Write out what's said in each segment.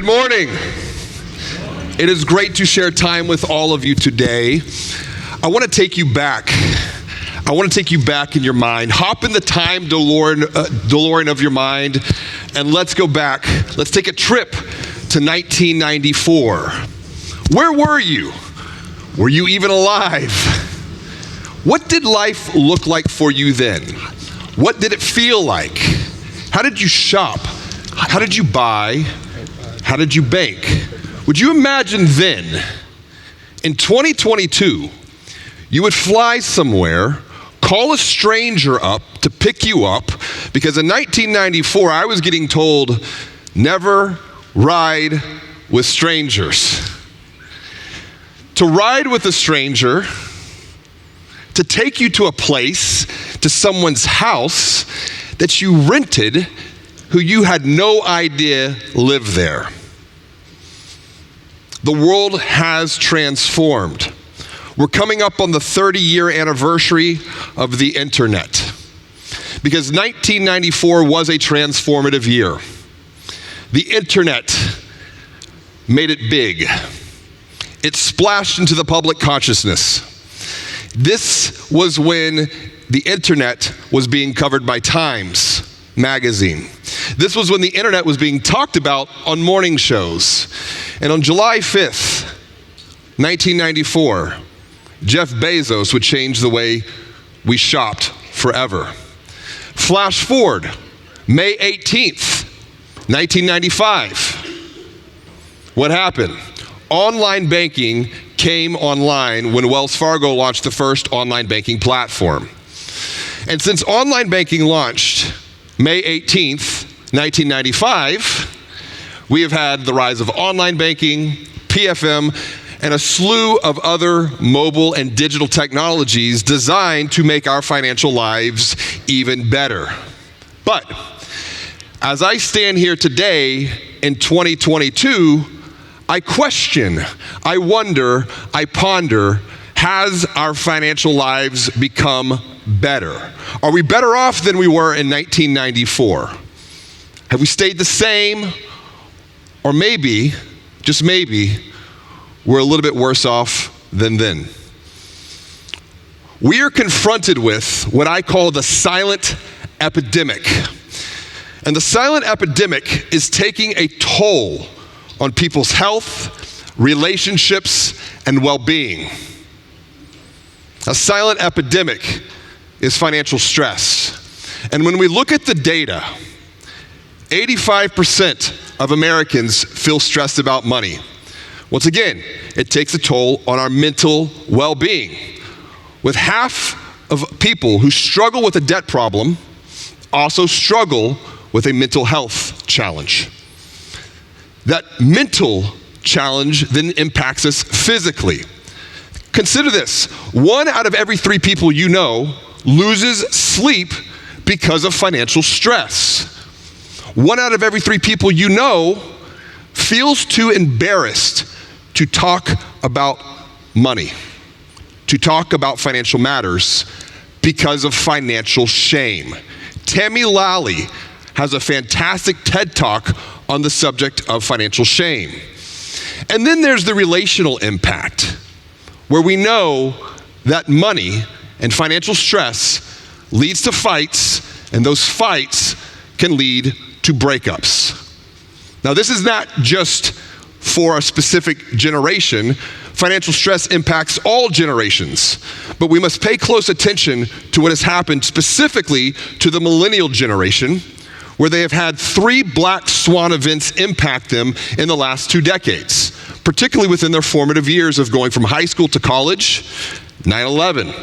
Good morning. It is great to share time with all of you today. I want to take you back. I want to take you back in your mind. Hop in the time DeLorean of your mind, and let's go back. Let's take a trip to 1994. Where were you? Were you even alive? What did life look like for you then? What did it feel like? How did you shop? How did you buy? How did you bank? Would you imagine then, in 2022, you would fly somewhere, call a stranger up to pick you up, because in 1994, I was getting told, never ride with strangers. To ride with a stranger, to take you to a place, to someone's house that you rented, who you had no idea lived there. The world has transformed. We're coming up on the 30-year anniversary of the internet, because 1994 was a transformative year. The internet made it big. It splashed into the public consciousness. This was when the internet was being covered by Times magazine. This was when the internet was being talked about on morning shows. And on July 5th, 1994, Jeff Bezos would change the way we shopped forever. Flash forward, May 18th, 1995. What happened? Online banking came online when Wells Fargo launched the first online banking platform. And since online banking launched May 18th, 1995, we have had the rise of online banking, PFM, and a slew of other mobile and digital technologies designed to make our financial lives even better. But as I stand here today in 2022, I question, I wonder, I ponder, has our financial lives become better? Are we better off than we were in 1994? Have we stayed the same? Or maybe, just maybe, we're a little bit worse off than then. We are confronted with what I call the silent epidemic. And the silent epidemic is taking a toll on people's health, relationships, and well-being. A silent epidemic is financial stress. And when we look at the data, 85% of Americans feel stressed about money. Once again, it takes a toll on our mental well-being. With half of people who struggle with a debt problem also struggle with a mental health challenge. That mental challenge then impacts us physically. Consider this: 1 out of every 3 people you know loses sleep because of financial stress. 1 out of every 3 people you know feels too embarrassed to talk about money, to talk about financial matters because of financial shame. Tammy Lally has a fantastic TED Talk on the subject of financial shame. And then there's the relational impact, where we know that money and financial stress leads to fights, and those fights can lead to breakups. Now, this is not just for a specific generation. Financial stress impacts all generations, but we must pay close attention to what has happened specifically to the millennial generation, where they have had 3 black swan events impact them in the last 2 decades, particularly within their formative years of going from high school to college. 9/11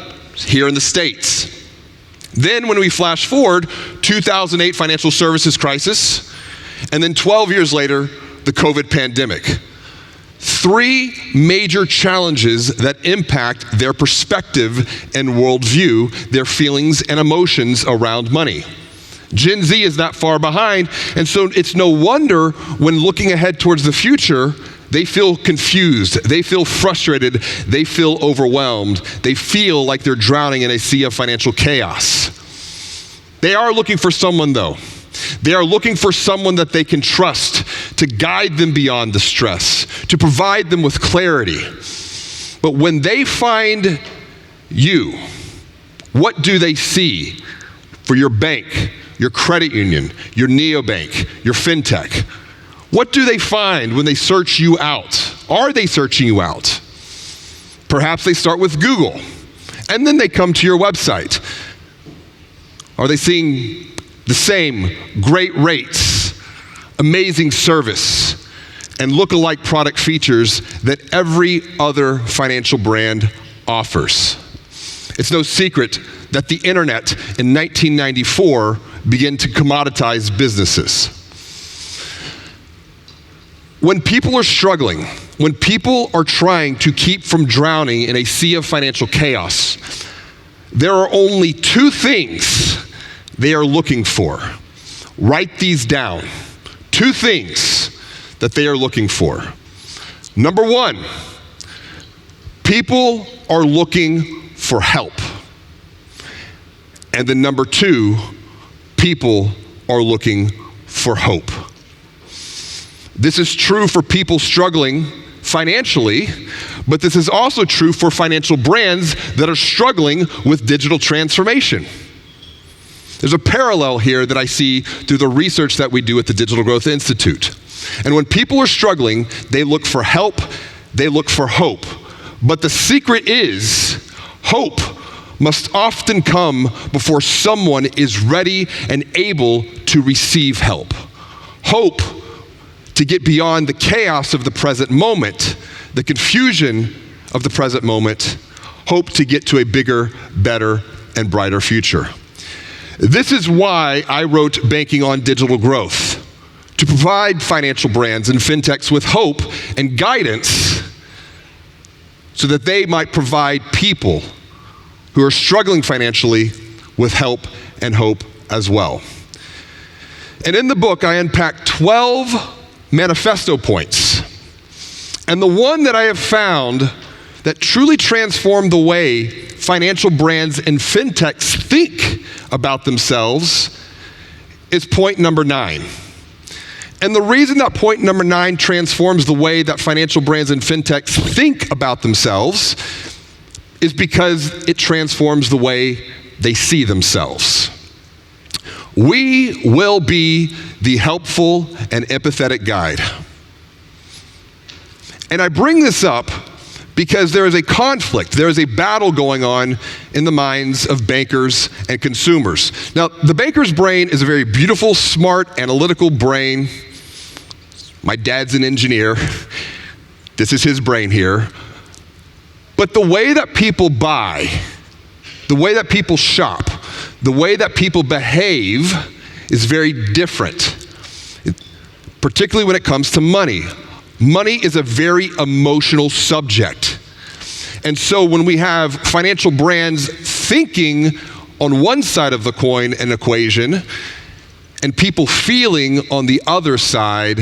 here in the States. Then when we flash forward, 2008 financial services crisis, and then 12 years later, the COVID pandemic. 3 major challenges that impact their perspective and worldview, their feelings and emotions around money. Gen Z is not far behind, and so it's no wonder when looking ahead towards the future, they feel confused, they feel frustrated, they feel overwhelmed, they feel like they're drowning in a sea of financial chaos. They are looking for someone, though, They are looking for someone that they can trust to guide them beyond the stress, to provide them with clarity. But when they find you, what do they see for your bank, your credit union, your neobank, your fintech? What do they find when they search you out? Are they searching you out? Perhaps they start with Google, and then they come to your website. Are they seeing the same great rates, amazing service, and look-alike product features that every other financial brand offers? It's no secret that the internet in 1994 began to commoditize businesses. When people are struggling, when people are trying to keep from drowning in a sea of financial chaos, there are only two things they are looking for. Write these down. Two things that they are looking for. Number one, people are looking for help. And then number two, people are looking for hope. This is true for people struggling financially, but this is also true for financial brands that are struggling with digital transformation. There's a parallel here that I see through the research that we do at the Digital Growth Institute. And when people are struggling, they look for help, they look for hope. But the secret is, hope must often come before someone is ready and able to receive help. Hope to get beyond the chaos of the present moment, the confusion of the present moment, hope to get to a bigger, better, and brighter future. This is why I wrote Banking on Digital Growth, to provide financial brands and fintechs with hope and guidance so that they might provide people who are struggling financially with help and hope as well. And in the book, I unpack 12 manifesto points. And the one that I have found that truly transformed the way financial brands and fintechs think about themselves is point number 9. And the reason that point number 9 transforms the way that financial brands and fintechs think about themselves is because it transforms the way they see themselves. We will be the helpful and empathetic guide. And I bring this up because there is a conflict, there is a battle going on in the minds of bankers and consumers. Now, the banker's brain is a very beautiful, smart, analytical brain. My dad's an engineer. This is his brain here. But the way that people buy, the way that people shop, the way that people behave is very different, particularly when it comes to money. Money is a very emotional subject. And so when we have financial brands thinking on one side of the coin and equation, and people feeling on the other side,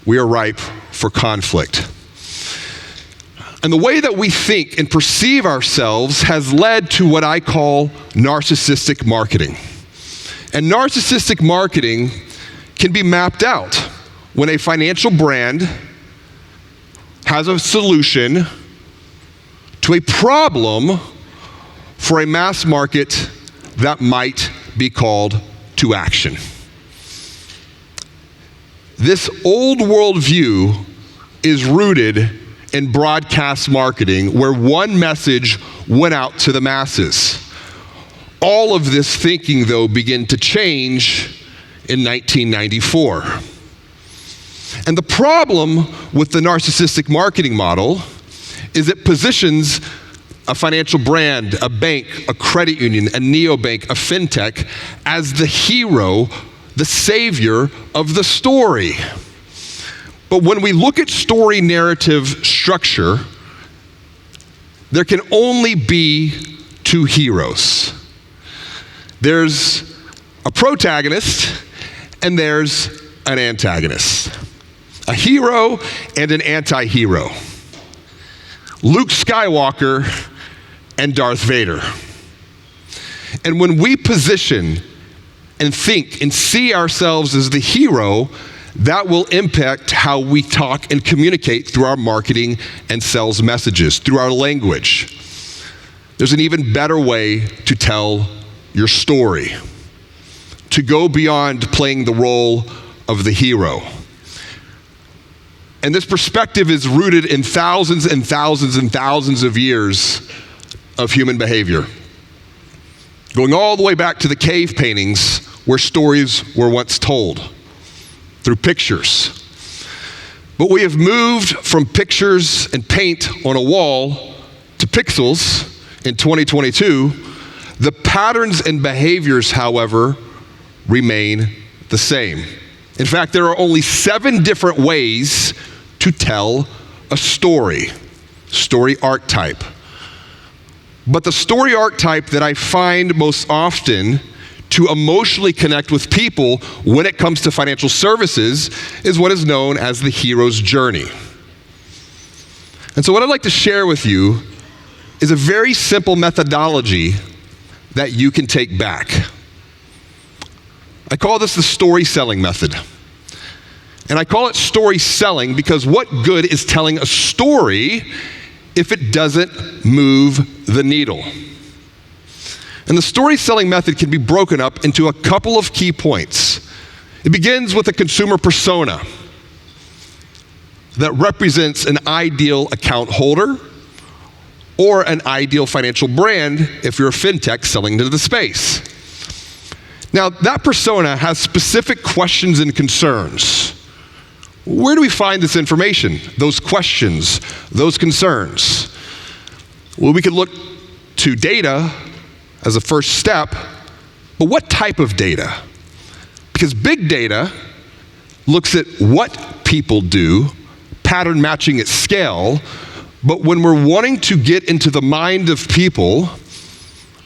we are ripe for conflict. And the way that we think and perceive ourselves has led to what I call narcissistic marketing. And narcissistic marketing can be mapped out when a financial brand has a solution to a problem for a mass market that might be called to action. This old worldview is rooted in broadcast marketing, where one message went out to the masses. All of this thinking, though, began to change in 1994. And the problem with the narcissistic marketing model is it positions a financial brand, a bank, a credit union, a neobank, a fintech as the hero, the savior of the story. But when we look at story narrative structure, there can only be two heroes. There's a protagonist and there's an antagonist. A hero and an anti-hero. Luke Skywalker and Darth Vader. And when we position and think and see ourselves as the hero, that will impact how we talk and communicate through our marketing and sales messages, through our language. There's an even better way to tell your story, to go beyond playing the role of the hero. And this perspective is rooted in thousands and thousands and thousands of years of human behavior, going all the way back to the cave paintings where stories were once told through pictures. But we have moved from pictures and paint on a wall to pixels in 2022. The patterns and behaviors, however, remain the same. In fact, there are only 7 different ways to tell a story archetype. But the story archetype that I find most often to emotionally connect with people when it comes to financial services is what is known as the hero's journey. And so what I'd like to share with you is a very simple methodology that you can take back. I call this the story selling method. And I call it story selling because what good is telling a story if it doesn't move the needle? And the story selling method can be broken up into a couple of key points. It begins with a consumer persona that represents an ideal account holder or an ideal financial brand if you're a fintech selling into the space. Now, that persona has specific questions and concerns. Where do we find this information, those questions, those concerns? Well, we could look to data as a first step, but what type of data? Because big data looks at what people do, pattern matching at scale, but when we're wanting to get into the mind of people,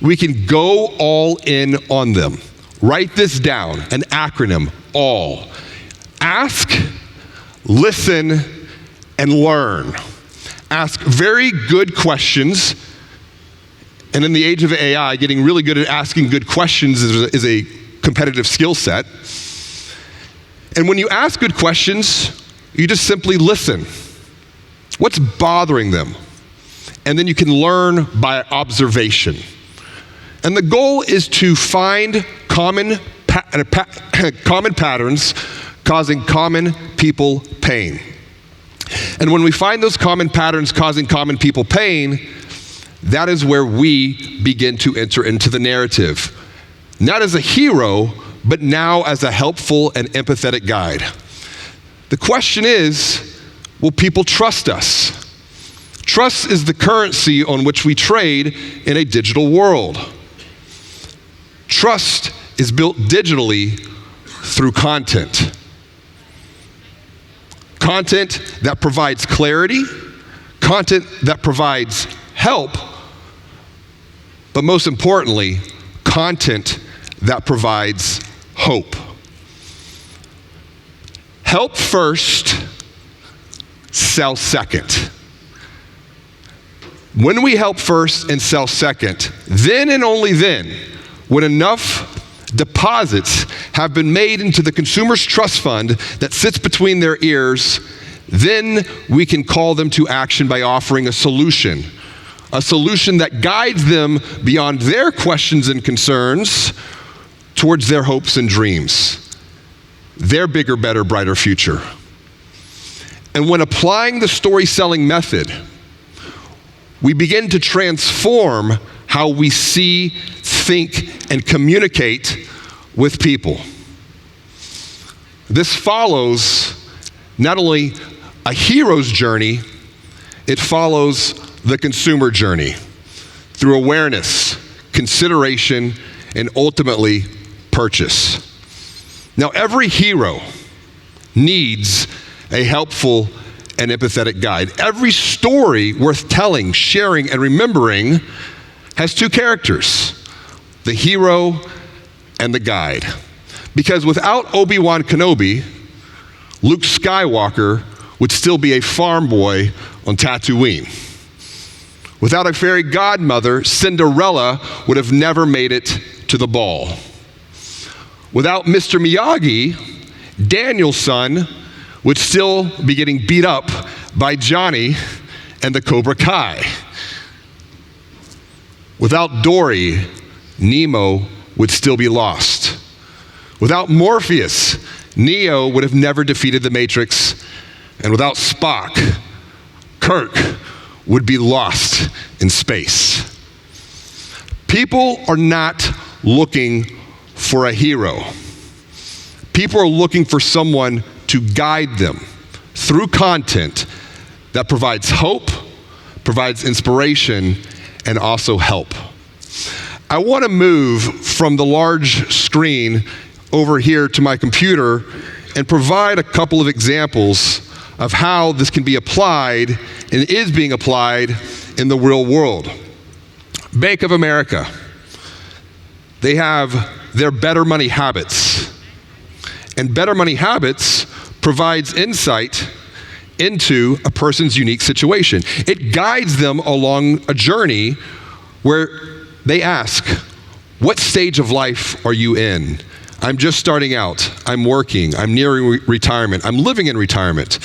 we can go all in on them. Write this down, an acronym, ALL. Ask, listen, and learn. Ask very good questions. And in the age of AI, getting really good at asking good questions is a competitive skill set. And when you ask good questions, you just simply listen. What's bothering them? And then you can learn by observation. And the goal is to find common patterns causing common people pain. And when we find those common patterns causing common people pain, that is where we begin to enter into the narrative. Not as a hero, but now as a helpful and empathetic guide. The question is, will people trust us? Trust is the currency on which we trade in a digital world. Trust is built digitally through content. Content that provides clarity, content that provides help, but most importantly, content that provides hope. Help first, sell second. When we help first and sell second, then and only then, when enough deposits have been made into the consumer's trust fund that sits between their ears, then we can call them to action by offering a solution that guides them beyond their questions and concerns towards their hopes and dreams, their bigger, better, brighter future. And when applying the story selling method, we begin to transform how we see, think, and communicate with people. This follows not only a hero's journey, it follows the consumer journey through awareness, consideration, and ultimately purchase. Now, every hero needs a helpful and empathetic guide. Every story worth telling, sharing, and remembering has two characters, the hero and the guide. Because without Obi-Wan Kenobi, Luke Skywalker would still be a farm boy on Tatooine. Without a fairy godmother, Cinderella would have never made it to the ball. Without Mr. Miyagi, Daniel's son would still be getting beat up by Johnny and the Cobra Kai. Without Dory, Nemo would still be lost. Without Morpheus, Neo would have never defeated the Matrix. And without Spock, Kirk would be lost in space. People are not looking for a hero. People are looking for someone to guide them through content that provides hope, provides inspiration, and also help. I want to move from the large screen over here to my computer and provide a couple of examples of how this can be applied and is being applied in the real world. Bank of America, they have their Better Money Habits. And Better Money Habits provides insight into a person's unique situation. It guides them along a journey where they ask, what stage of life are you in? I'm just starting out. I'm working. I'm nearing retirement. I'm living in retirement.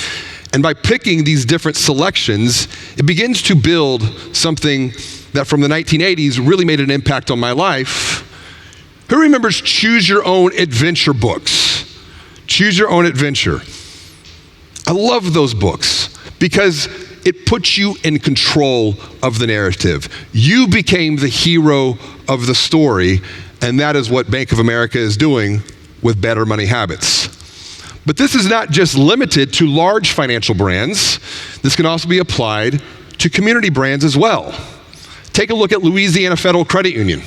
And by picking these different selections, it begins to build something that from the 1980s really made an impact on my life. Who remembers Choose Your Own Adventure books? Choose Your Own Adventure. I love those books because it puts you in control of the narrative. You became the hero of the story, and that is what Bank of America is doing with Better Money Habits. But this is not just limited to large financial brands. This can also be applied to community brands as well. Take a look at Louisiana Federal Credit Union.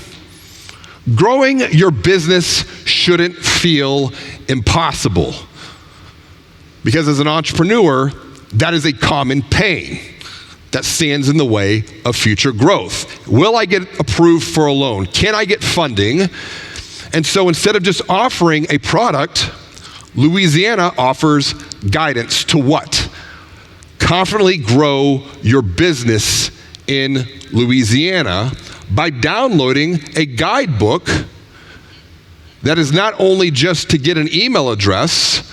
Growing your business shouldn't feel impossible, because as an entrepreneur, that is a common pain that stands in the way of future growth. Will I get approved for a loan? Can I get funding? And so instead of just offering a product, Louisiana offers guidance to what? Confidently grow your business in Louisiana by downloading a guidebook that is not only just to get an email address,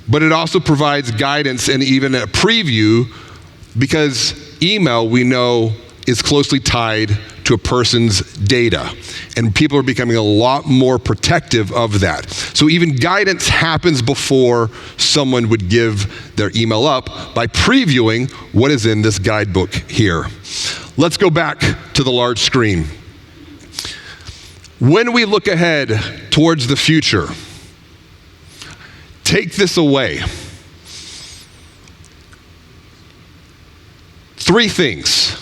but it also provides guidance and even a preview, because email, we know, is closely tied to a person's data. And people are becoming a lot more protective of that. So even guidance happens before someone would give their email up by previewing what is in this guidebook here. Let's go back to the large screen. When we look ahead towards the future, take this away. 3 things.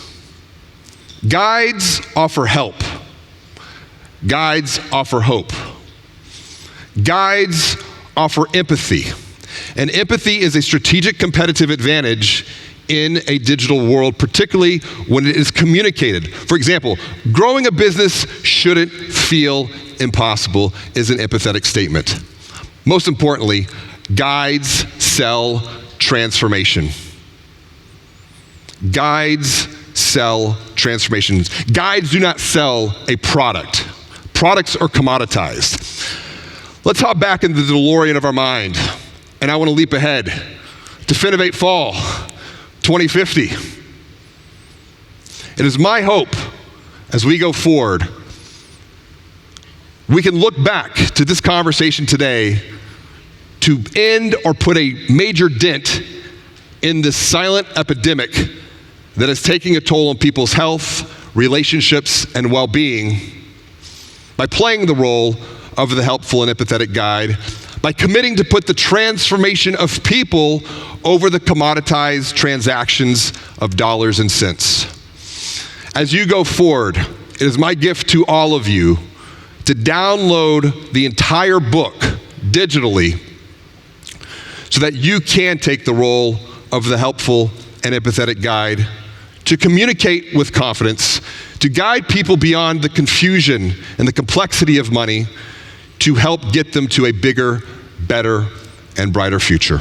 Guides offer help. Guides offer hope. Guides offer empathy. And empathy is a strategic competitive advantage in a digital world, particularly when it is communicated. For example, growing a business shouldn't feel impossible is an empathetic statement. Most importantly, guides sell transformation. Guides sell transformations. Guides do not sell a product. Products are commoditized. Let's hop back into the DeLorean of our mind, and I want to leap ahead to FinovateFall 2050. It is my hope as we go forward, we can look back to this conversation today to end or put a major dent in this silent epidemic that is taking a toll on people's health, relationships, and well-being by playing the role of the helpful and empathetic guide, by committing to put the transformation of people over the commoditized transactions of dollars and cents. As you go forward, it is my gift to all of you to download the entire book digitally so that you can take the role of the helpful and empathetic guide to communicate with confidence, to guide people beyond the confusion and the complexity of money, to help get them to a bigger, better, and brighter future.